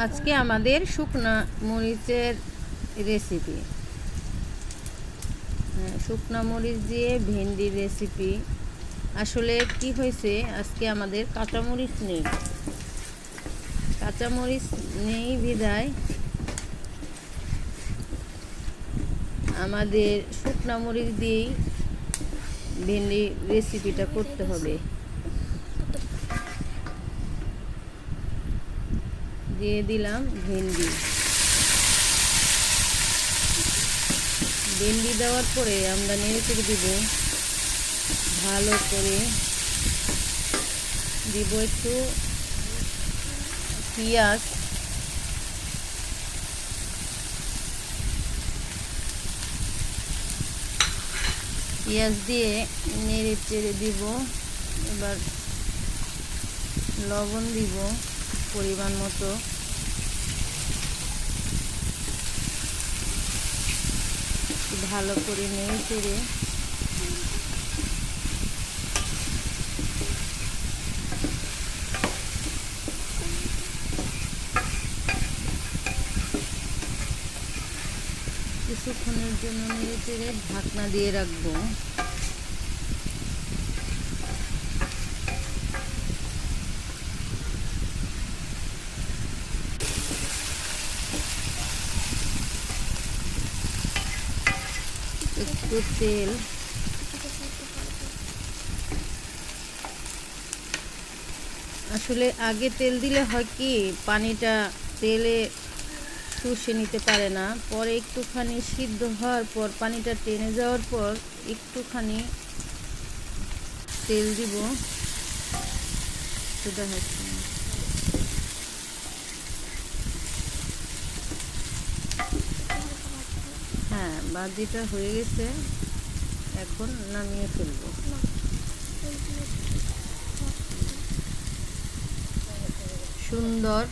আজকে আমাদের শুকনা মরিচের রেসিপি। শুকনা মরিচ দিয়ে ভেন্ডির রেসিপি। আসলে কি হয়েছে, আজকে আমাদের কাঁচামরিচ নেই। কাঁচামরিচ নেই বিধায় আমাদের শুকনা মরিচ দিয়েই ভেন্ডির রেসিপিটা করতে হবে। দিয়ে দিলাম ভেন্ডি। ভেন্ডি দেওয়ার পরে আমরা নেড়ে দিব, ভালো করে দিব একটু পেঁয়াজ। পেঁয়াজ দিয়ে নেড়ে চেড়ে দিব। এবার লবণ দিব পরিমাণ মতো। ভালো করে নেড়ে চেড়ে কিছুক্ষণের জন্য নেড়ে চেড়ে ঢাকনা দিয়ে রাখবো। একটু তেল, আসলে আগে তেল দিলে হয় কি, পানিটা তেলে শুষে নিতে পারে না। পরে একটুখানি সিদ্ধ হওয়ার পর, পানিটা টেনে যাওয়ার পর একটুখানি তেল দিব। সেটা হচ্ছে হ্যাঁ, ভাজিটা হয়ে গেছে, এখন নামিয়ে ফেলবো। সুন্দর